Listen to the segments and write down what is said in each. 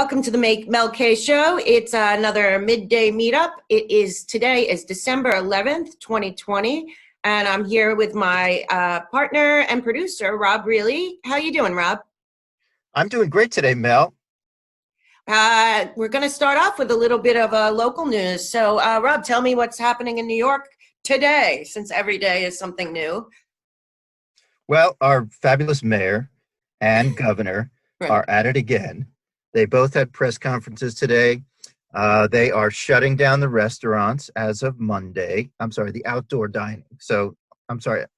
Welcome to the Mel K Show. It's another midday meetup. Today is December 11th, 2020, and I'm here with my partner and producer, Rob Reilly. How you doing, Rob? I'm doing great today, Mel. We're going to start off with a little bit of local news. So, Rob, tell me what's happening in New York today, since every day is something new. Well, our fabulous mayor and governor Right. are at it again. They both had press conferences today. They are shutting down the restaurants as of Monday. I'm sorry, the outdoor dining.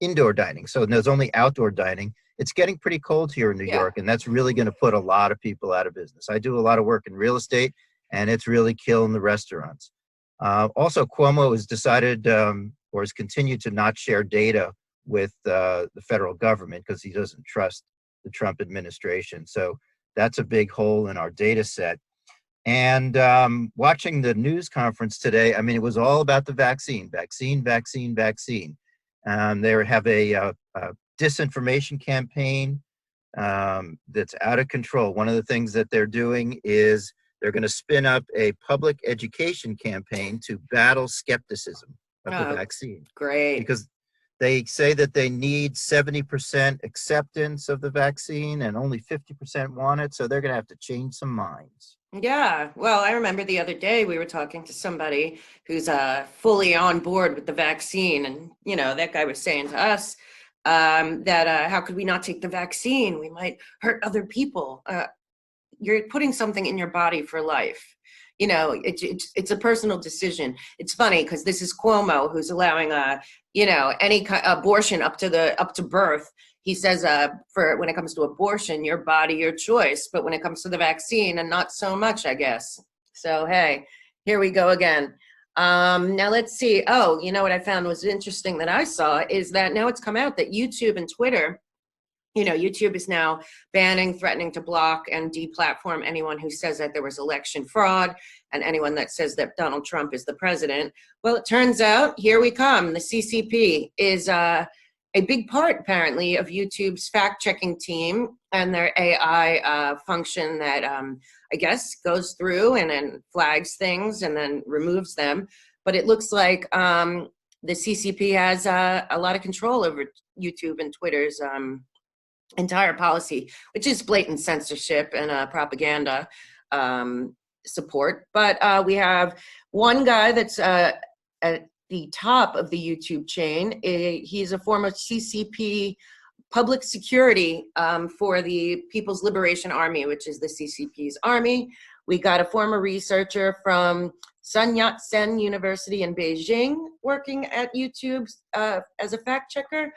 Indoor dining. So there's only outdoor dining. It's getting pretty cold here in New Yeah. York, and that's really going to put a lot of people out of business. I do a lot of work in real estate, and it's really killing the restaurants. Also, Cuomo has decided or has continued to not share data with the federal government because he doesn't trust the Trump administration. So that's a big hole in our data set. And watching the news conference today, I mean, it was all about the vaccine. They have a disinformation campaign that's out of control. One of the things that they're doing is they're going to spin up a public education campaign to battle skepticism of the Oh, vaccine great. because they say that they need 70% acceptance of the vaccine and only 50% want it. So they're going to have to change some minds. Yeah, well, I remember the other day we were talking to somebody who's fully on board with the vaccine, and that guy was saying to us that how could we not take the vaccine? We might hurt other people. You're putting something in your body for life. It's a personal decision. It's funny because this is Cuomo who's allowing any abortion up to birth. He says for when it comes to abortion, your body, your choice. But when it comes to the vaccine, and not so much, I guess. So hey, here we go again. Now let's see. Oh, you know what I found was interesting that I saw is that now it's come out that YouTube and Twitter. YouTube is now banning, threatening to block and deplatform anyone who says that there was election fraud and anyone that says that Donald Trump is the president. Well, it turns out, here we come. The CCP is a big part, apparently, of YouTube's fact-checking team and their AI function that I guess goes through and then flags things and then removes them. But it looks like the CCP has a lot of control over YouTube and Twitter's entire policy, which is blatant censorship and propaganda support. But we have one guy that's at the top of the YouTube chain. He's a former CCP public security for the People's Liberation Army, which is the CCP's army. We got a former researcher from Sun Yat-sen University in Beijing working at YouTube as a fact checker.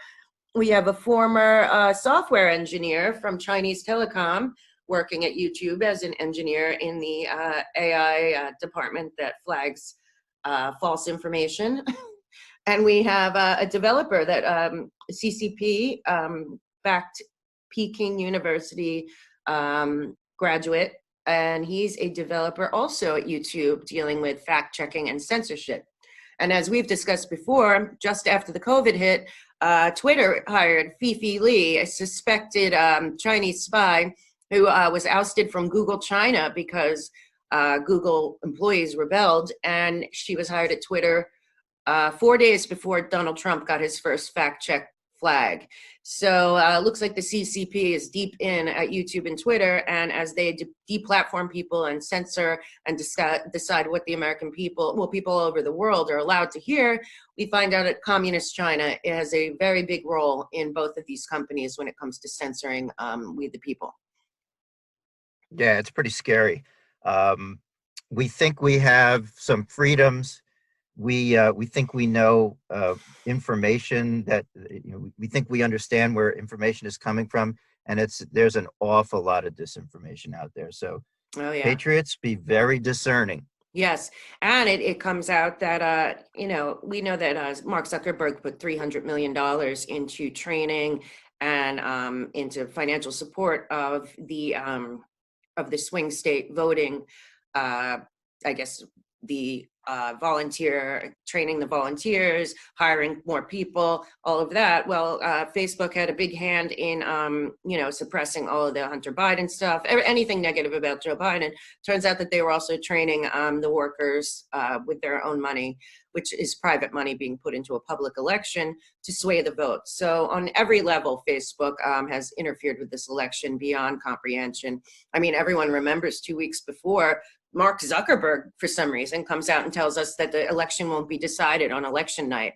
We have a former software engineer from Chinese Telecom working at YouTube as an engineer in the AI department that flags false information. And we have a developer that CCP backed Peking University graduate, and he's a developer also at YouTube dealing with fact checking and censorship. And as we've discussed before, just after the COVID hit, Twitter hired Fifi Lee, a suspected Chinese spy who was ousted from Google China because Google employees rebelled, and she was hired at Twitter 4 days before Donald Trump got his first fact check flag. So looks like the CCP is deep in at YouTube and Twitter, and as they deplatform people and censor and decide what the American people, well, people all over the world are allowed to hear, we find out that communist China has a very big role in both of these companies when it comes to censoring we the people. Yeah, it's pretty scary. We think we have some freedoms. We think we know information that we think we understand where information is coming from, and there's an awful lot of disinformation out there. So, Oh yeah. patriots, be very discerning. Yes, and it comes out that we know that Mark Zuckerberg put $300 million into training and into financial support of the swing state voting. I guess the training the volunteers, hiring more people, all of that. Well, Facebook had a big hand in, suppressing all of the Hunter Biden stuff, anything negative about Joe Biden. Turns out that they were also training the workers with their own money, which is private money being put into a public election to sway the vote. So on every level, Facebook has interfered with this election beyond comprehension. I mean, everyone remembers 2 weeks before, Mark Zuckerberg, for some reason, comes out and tells us that the election won't be decided on election night,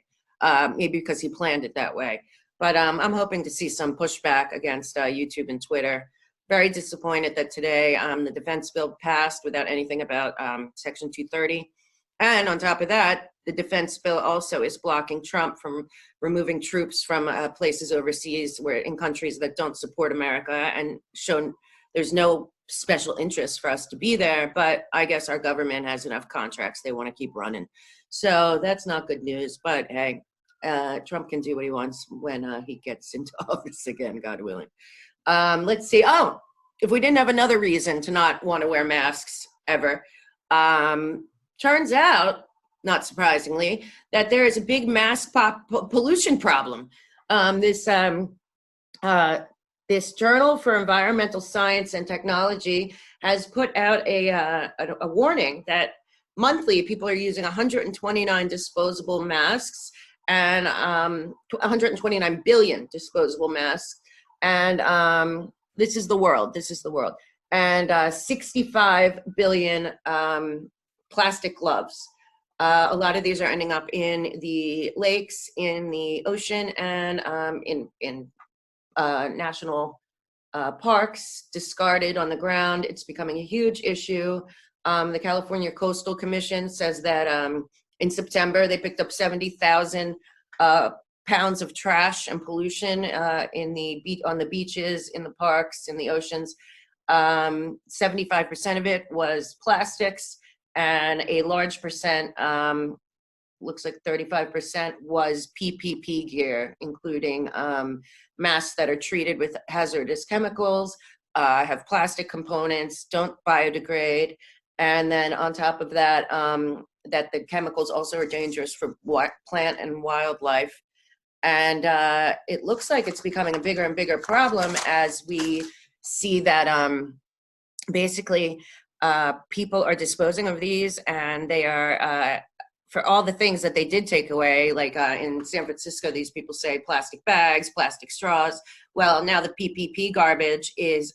maybe because he planned it that way. But I'm hoping to see some pushback against YouTube and Twitter. Very disappointed that today the defense bill passed without anything about Section 230. And on top of that, the defense bill also is blocking Trump from removing troops from places overseas, where in countries that don't support America, and shown there's no special interest for us to be there. But I guess our government has enough contracts they want to keep running. So that's not good news. But hey, Trump can do what he wants when he gets into office again, God willing. Let's see. Oh, if we didn't have another reason to not want to wear masks ever, turns out, not surprisingly, that there is a big mask pollution problem. This Journal for Environmental Science and Technology has put out a warning that monthly people are using 129 disposable masks and 129 billion disposable masks. And this is the world. And 65 billion plastic gloves. A lot of these are ending up in the lakes, in the ocean, and in national parks, discarded on the ground. It's becoming a huge issue. The California Coastal Commission says that in September they picked up 70,000 pounds of trash and pollution on the beaches, in the parks, in the oceans. 75% of it was plastics, and a large percent, looks like 35%, was PPP gear, including masks that are treated with hazardous chemicals, have plastic components, don't biodegrade, and then on top of that, that the chemicals also are dangerous for plant and wildlife. And it looks like it's becoming a bigger and bigger problem as we see that basically people are disposing of these, and they are, for all the things that they did take away, like in San Francisco, these people say plastic bags, plastic straws. Well, now the PPP garbage is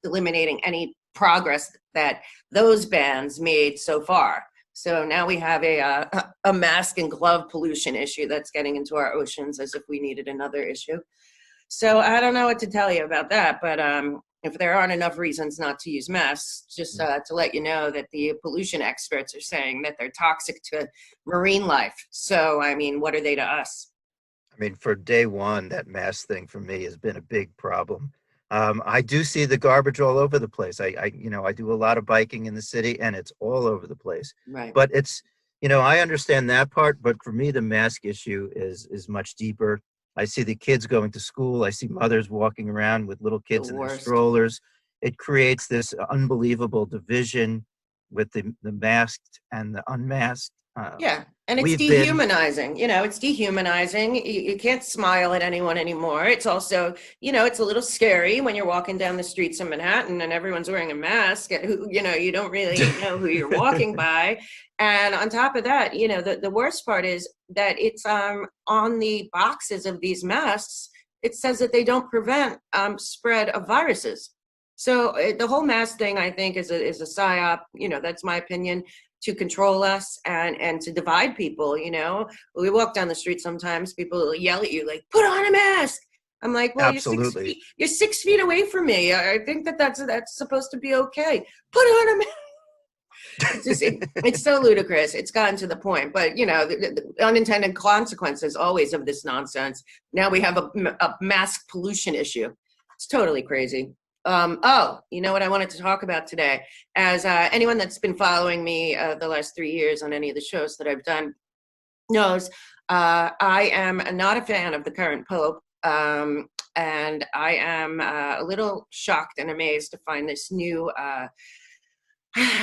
eliminating any progress that those bans made so far. So now we have a mask and glove pollution issue that's getting into our oceans, as if we needed another issue. So I don't know what to tell you about that, but if there aren't enough reasons not to use masks, just to let you know that the pollution experts are saying that they're toxic to marine life. So, I mean, what are they to us? I mean, for day one, that mask thing for me has been a big problem. I do see the garbage all over the place. I do a lot of biking in the city, and it's all over the place. Right. But it's, I understand that part, but for me, the mask issue is much deeper. I see the kids going to school. I see mothers walking around with little kids in their strollers. It creates this unbelievable division with the masked and the unmasked. Yeah, and it's dehumanizing. It's dehumanizing. You can't smile at anyone anymore. It's also, it's a little scary when you're walking down the streets of Manhattan and everyone's wearing a mask. You don't really know who you're walking by. And on top of that, the worst part is that it's on the boxes of these masks. It says that they don't prevent spread of viruses. So the whole mask thing, I think, is a psyop. That's my opinion, to control us and to divide people. We walk down the street, sometimes people will yell at you like, put on a mask. I'm like, well, absolutely. You're 6 feet away from me. I think that's supposed to be okay. Put on a mask. It's so ludicrous. It's gotten to the point, but the unintended consequences always of this nonsense. Now we have a mask pollution issue. It's totally crazy. You know what I wanted to talk about today? As anyone that's been following me the last 3 years on any of the shows that I've done knows, I am not a fan of the current Pope, and I am a little shocked and amazed to find this new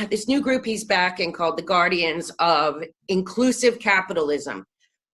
this new group he's backing called the Guardians of Inclusive Capitalism.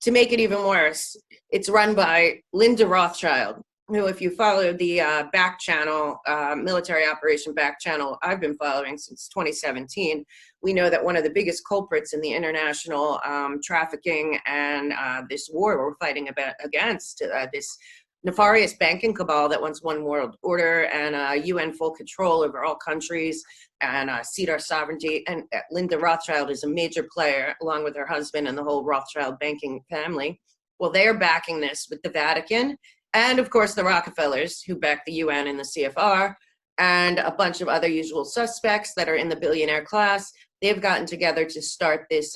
To make it even worse, it's run by Linda Rothschild, who, if you follow the back channel, military operation back channel I've been following since 2017, we know that one of the biggest culprits in the international trafficking and this war we're fighting against, this nefarious banking cabal that wants one world order and UN full control over all countries and cede our sovereignty. And Linda Rothschild is a major player, along with her husband and the whole Rothschild banking family. Well, they are backing this with the Vatican and, of course, the Rockefellers, who back the UN and the CFR, and a bunch of other usual suspects that are in the billionaire class. They've gotten together to start this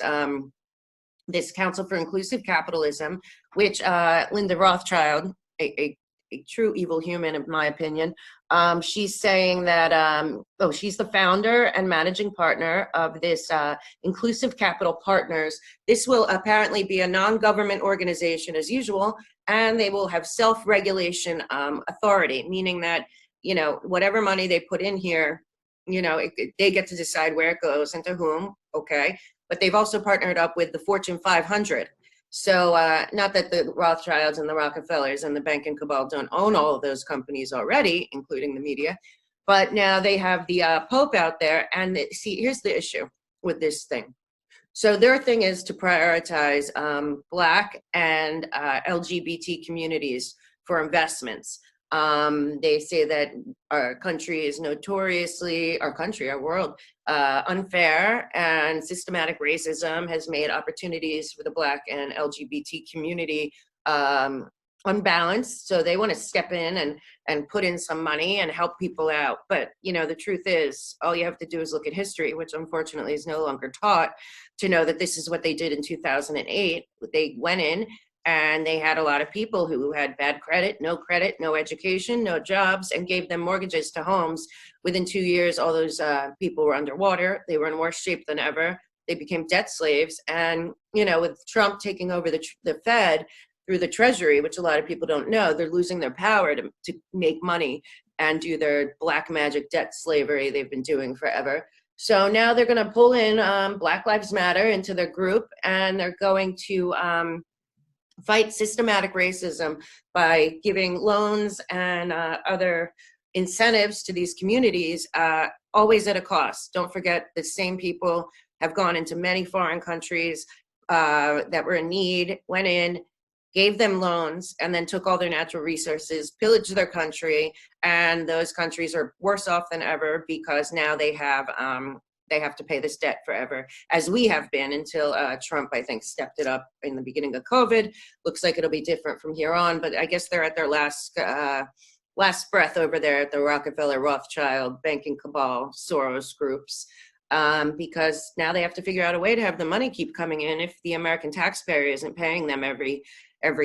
this Council for Inclusive Capitalism, which Linda Rothschild, a true evil human, in my opinion, she's saying that, she's the founder and managing partner of this Inclusive Capital Partners. This will apparently be a non-government organization as usual, and they will have self-regulation authority, meaning that, whatever money they put in here, they get to decide where it goes and to whom, okay? But they've also partnered up with the Fortune 500. So not that the Rothschilds and the Rockefellers and the banking cabal don't own all of those companies already, including the media, but now they have the Pope out there. And see, here's the issue with this thing. So their thing is to prioritize Black and LGBT communities for investments. They say that our country is notoriously, our world, unfair, and systematic racism has made opportunities for the Black and LGBT community unbalanced. So they want to step in and put in some money and help people out. But, the truth is, all you have to do is look at history, which unfortunately is no longer taught, to know that this is what they did in 2008. They went in and they had a lot of people who had bad credit, no education, no jobs, and gave them mortgages to homes. Within 2 years, all those people were underwater. They were in worse shape than ever. They became debt slaves. And, with Trump taking over the Fed through the Treasury, which a lot of people don't know, they're losing their power to make money and do their black magic debt slavery they've been doing forever. So now they're going to pull in Black Lives Matter into their group, and they're going to fight systematic racism by giving loans and other incentives to these communities, always at a cost. Don't forget, the same people have gone into many foreign countries that were in need, went in, gave them loans, and then took all their natural resources, pillaged their country, and those countries are worse off than ever because now they have to pay this debt forever, as we have been until Trump, I think, stepped it up in the beginning of COVID. Looks like it'll be different from here on, but I guess they're at their last breath over there at the Rockefeller, Rothschild, banking cabal, Soros groups, because now they have to figure out a way to have the money keep coming in if the American taxpayer isn't paying them every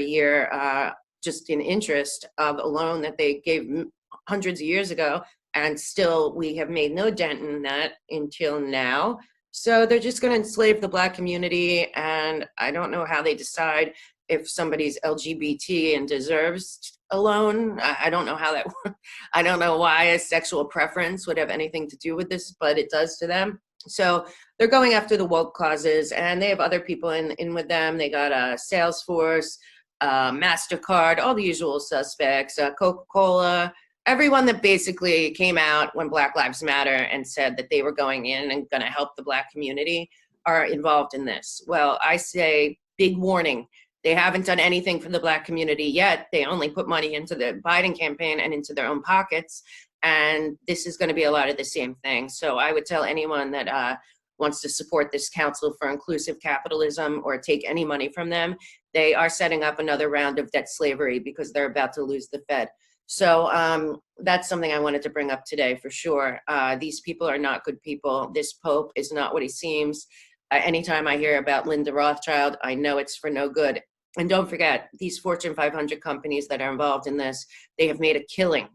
year, just in interest of a loan that they gave hundreds of years ago. And still, we have made no dent in that until now. So they're just going to enslave the Black community. And I don't know how they decide if somebody's LGBT and deserves a loan. I don't know how that works. I don't know why a sexual preference would have anything to do with this, but it does to them. So they're going after the woke causes, and they have other people in with them. They got Salesforce, MasterCard, all the usual suspects, Coca-Cola, everyone that basically came out when Black Lives Matter and said that they were going in and going to help the Black community are involved in this. Well, I say big warning. They haven't done anything for the Black community yet. They only put money into the Biden campaign and into their own pockets. And this is going to be a lot of the same thing. So I would tell anyone that wants to support this Council for Inclusive Capitalism or take any money from them, they are setting up another round of debt slavery because they're about to lose the Fed. So that's something I wanted to bring up today for sure. These people are not good people. This Pope is not what he seems. Anytime I hear about Linda Rothschild, I know it's for no good. And don't forget, these Fortune 500 companies that are involved in this, they have made a killing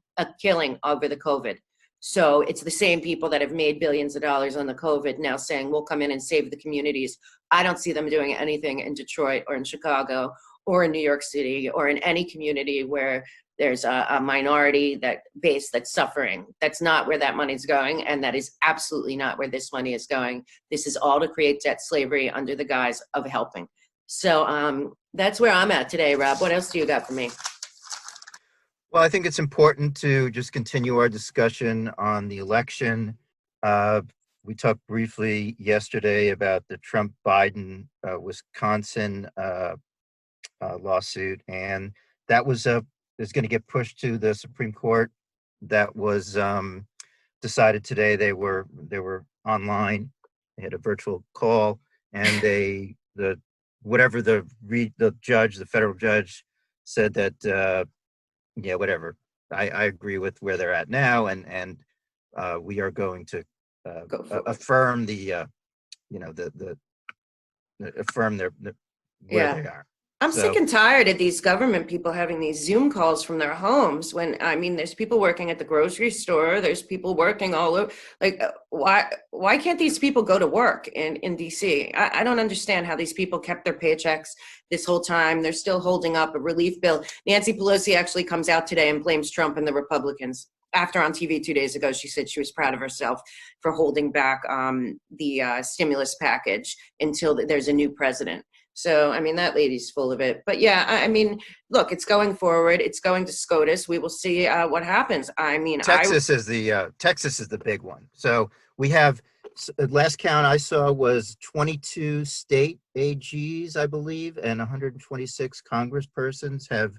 over the COVID. So it's the same people that have made billions of dollars on the COVID now saying, we'll come in and save the communities. I don't see them doing anything in Detroit or in Chicago or in New York City or in any community where there's a minority base that's suffering. That's not where that money's going, and that is absolutely not where this money is going. This is all to create debt slavery under the guise of helping. So that's where I'm at today, Rob. What else do you got for me? Well, I think it's important to just continue our discussion on the election. Uh, we talked briefly yesterday about the Trump-Biden Wisconsin lawsuit, and that was is going to get pushed to the Supreme Court. That was decided today. They were online. They had a virtual call, and the judge, the federal judge, said that yeah, whatever. I agree with where they're at now, and we are going to affirm the affirm where Yeah. they are. I'm sick and tired of these government people having these Zoom calls from their homes when, I mean, there's people working at the grocery store, there's people working all over. Like, why can't these people go to work in DC? I don't understand how these people kept their paychecks this whole time. They're still holding up a relief bill. Nancy Pelosi actually comes out today and blames Trump and the Republicans. After on TV 2 days ago, she said she was proud of herself for holding back the stimulus package until there's a new president. So, I mean, that lady's full of it. But yeah, I mean, look, it's going forward. It's going to SCOTUS. We will see what happens. I mean, Texas is the big one. So we have, last count I saw was 22 state AGs, I believe, and 126 congresspersons have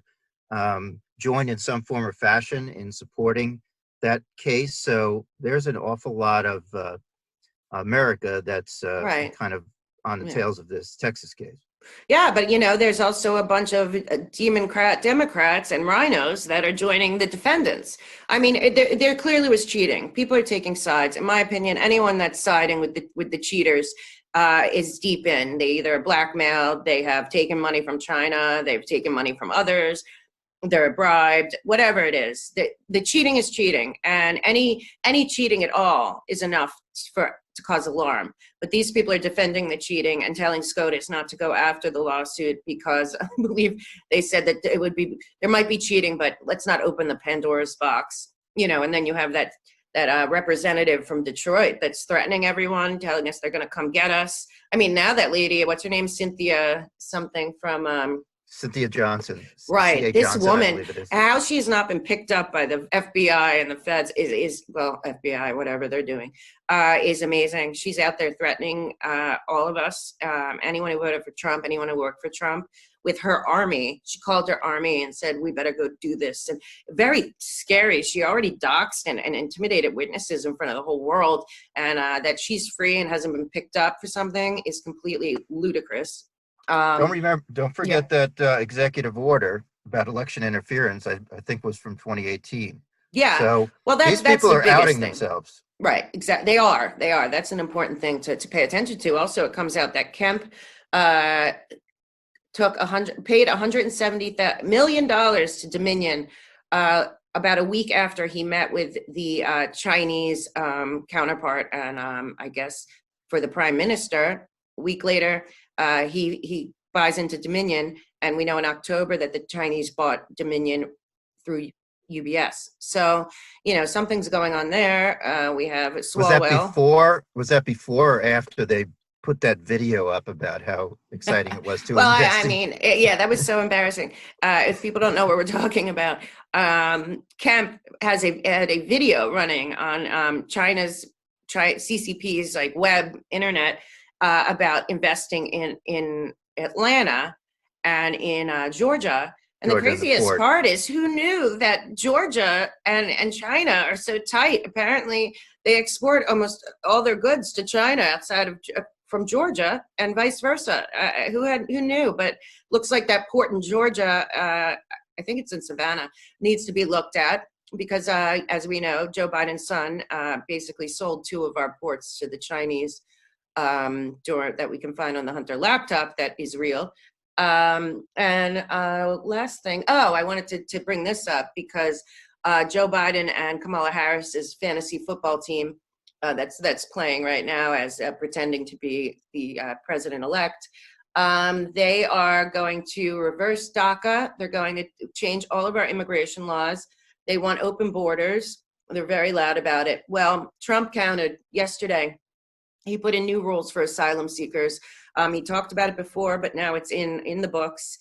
joined in some form or fashion in supporting that case. So there's an awful lot of America that's right. kind of on the tails of this Texas case. Yeah, but you know, there's also a bunch of Democrats and rhinos that are joining the defendants. I mean, there clearly was cheating. People are taking sides. In my opinion, anyone that's siding with the cheaters is deep in. They either are blackmailed, they have taken money from China, they've taken money from others, they're bribed, whatever it is. The cheating is cheating, and any cheating at all is enough to cause alarm. But these people are defending the cheating and telling SCOTUS not to go after the lawsuit because I believe they said that there might be cheating, but let's not open the Pandora's box, you know. And then you have that representative from Detroit that's threatening everyone, telling us they're going to come get us. I mean, now that lady, what's her name, Cynthia something from Cynthia Johnson. Right. C.A. This Johnson, woman, how she's not been picked up by the FBI and the feds is well, FBI, whatever they're doing, is amazing. She's out there threatening all of us, anyone who voted for Trump, anyone who worked for Trump, with her army. She called her army and said, we better go do this. And very scary. She already doxed and intimidated witnesses in front of the whole world. And that she's free and hasn't been picked up for something is completely ludicrous. Don't forget that executive order about election interference, I think was from 2018. Yeah. So well, these people are outing themselves. Right. Exactly. They are. That's an important thing to pay attention to. Also, it comes out that Kemp paid $170 million to Dominion about a week after he met with the Chinese counterpart, and I guess for the prime minister. A week later, he buys into Dominion, and we know in October that the Chinese bought Dominion through UBS. So, you know, something's going on there. We have Swalwell. Was that before or after they put that video up about how exciting it was to well, invest I mean, yeah, that was so embarrassing. If people don't know what we're talking about, Kemp had a video running on China's CCP's like web internet about investing in Atlanta and in Georgia. And the craziest part is, who knew that Georgia and China are so tight? Apparently, they export almost all their goods to China outside of from Georgia, and vice versa. Who knew? But looks like that port in Georgia, I think it's in Savannah, needs to be looked at because, as we know, Joe Biden's son basically sold 2 of our ports to the Chinese that we can find on the Hunter laptop that is real. And last thing, I wanted to bring this up because Joe Biden and Kamala Harris's fantasy football team that's playing right now as pretending to be the president-elect They are going to reverse DACA. They're going to change all of our immigration laws. They want open borders. They're very loud about it. Well, Trump countered yesterday. He put in new rules for asylum seekers. He talked about it before, but now it's in the books.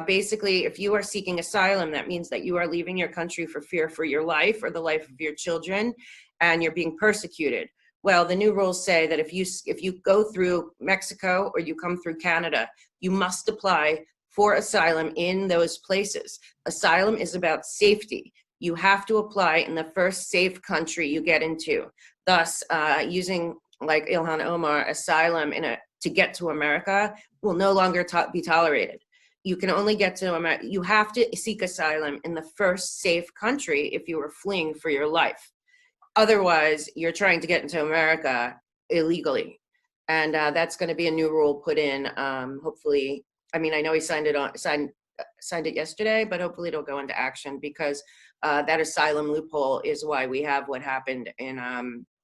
Basically, if you are seeking asylum, that means that you are leaving your country for fear for your life or the life of your children, and you're being persecuted. Well, the new rules say that if you go through Mexico or you come through Canada, you must apply for asylum in those places. Asylum is about safety. You have to apply in the first safe country you get into. Thus, using like Ilhan Omar, asylum to get to America will no longer be tolerated. You can only get to America. You have to seek asylum in the first safe country if you are fleeing for your life. Otherwise, you're trying to get into America illegally. And that's going to be a new rule put in. Hopefully, I mean, I know he signed it yesterday, but hopefully it'll go into action, because that asylum loophole is why we have what happened in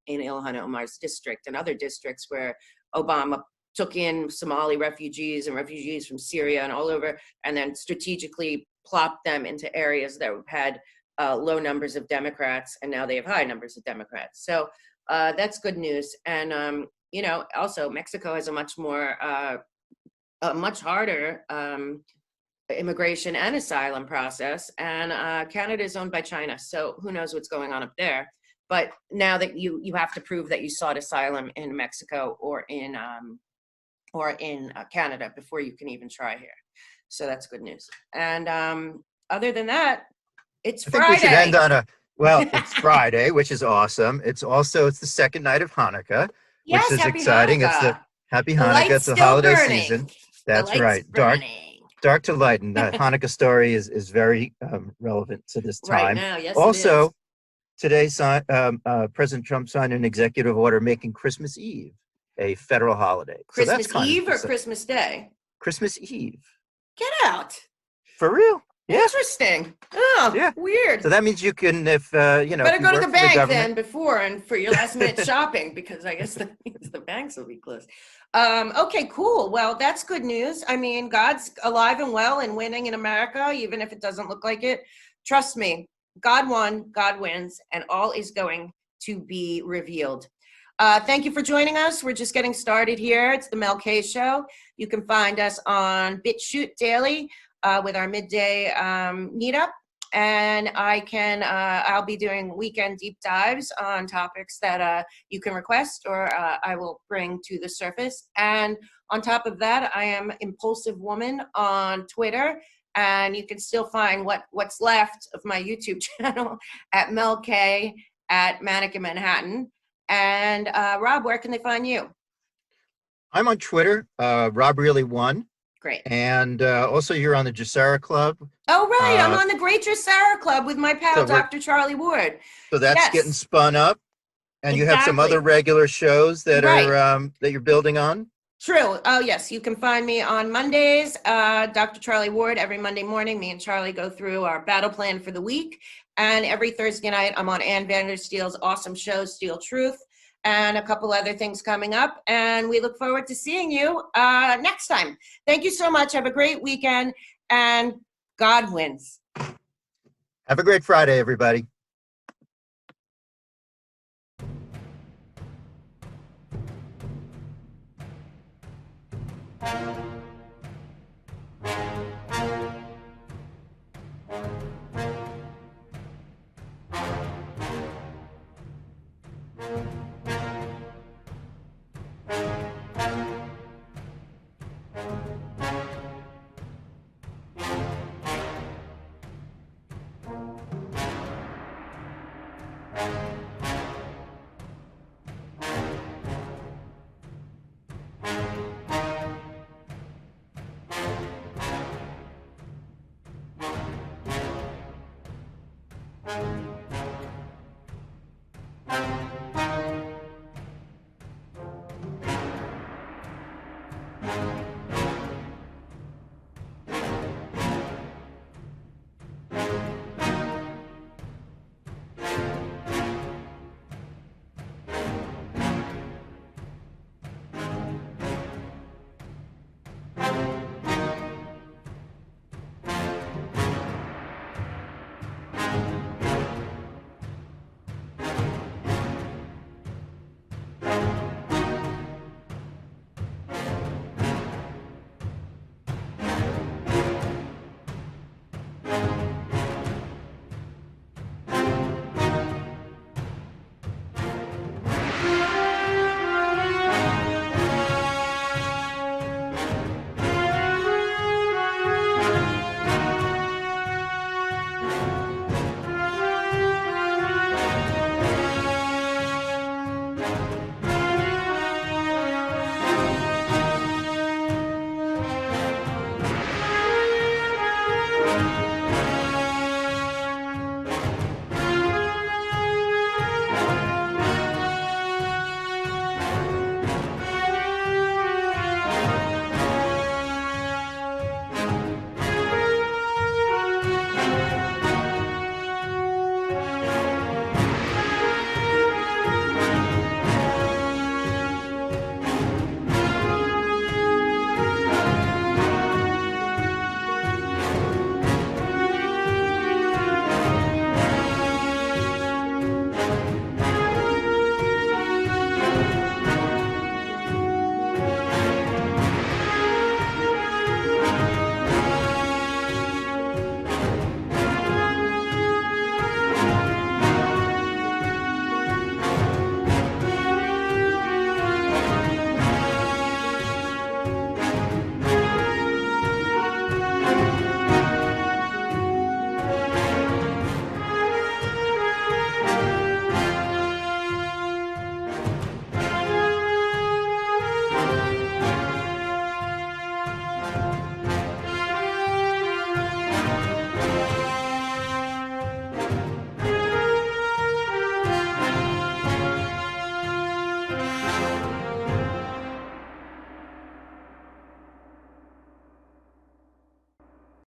Ilhan Omar's district and other districts where Obama took in Somali refugees and refugees from Syria and all over, and then strategically plopped them into areas that had low numbers of Democrats, and now they have high numbers of Democrats. So that's good news. And also Mexico has a much harder immigration and asylum process, and Canada is owned by China, so who knows what's going on up there. But now that you have to prove that you sought asylum in Mexico or in Canada before you can even try here. So that's good news. And other than that, it's Friday. I think we should end on it's Friday, which is awesome. It's the second night of Hanukkah, yes, which is happy exciting. Hanukkah. Happy Hanukkah. It's a holiday season. That's right. Dark to light. And the Hanukkah story is very relevant to this time. Right now, yes, also, it is. Today, President Trump signed an executive order making Christmas Eve a federal holiday. Christmas Eve or Christmas Day? Christmas Eve. Get out. For real? Yeah. Interesting. Oh, yeah. Weird. So that means you can, if better go to the bank then before and for your last minute shopping, because I guess the banks will be closed. Okay, cool. Well, that's good news. I mean, God's alive and well and winning in America, even if it doesn't look like it. Trust me, God won, God wins, and all is going to be revealed. Thank you for joining us. We're just getting started here. It's the Mel K Show. You can find us on BitChute daily with our midday meetup. And I'll be doing weekend deep dives on topics that you can request or I will bring to the surface. And on top of that, I am Impulsive Woman on Twitter. And you can still find what's left of my YouTube channel at Mel K at Manic in Manhattan. And Rob, where can they find you? I'm on Twitter, Rob Really Won. Great. And also you're on the Jacera Club. Oh, right. I'm on the Great Jacera Club with my pal, Dr. Charlie Ward. So that's getting spun up. And you have some other regular shows that are that you're building on? True. Oh, yes. You can find me on Mondays, Dr. Charlie Ward. Every Monday morning, me and Charlie go through our battle plan for the week. And every Thursday night, I'm on Ann Vandersteel's awesome show, Steel Truth, and a couple other things coming up. And we look forward to seeing you next time. Thank you so much. Have a great weekend, and God wins. Have a great Friday, everybody.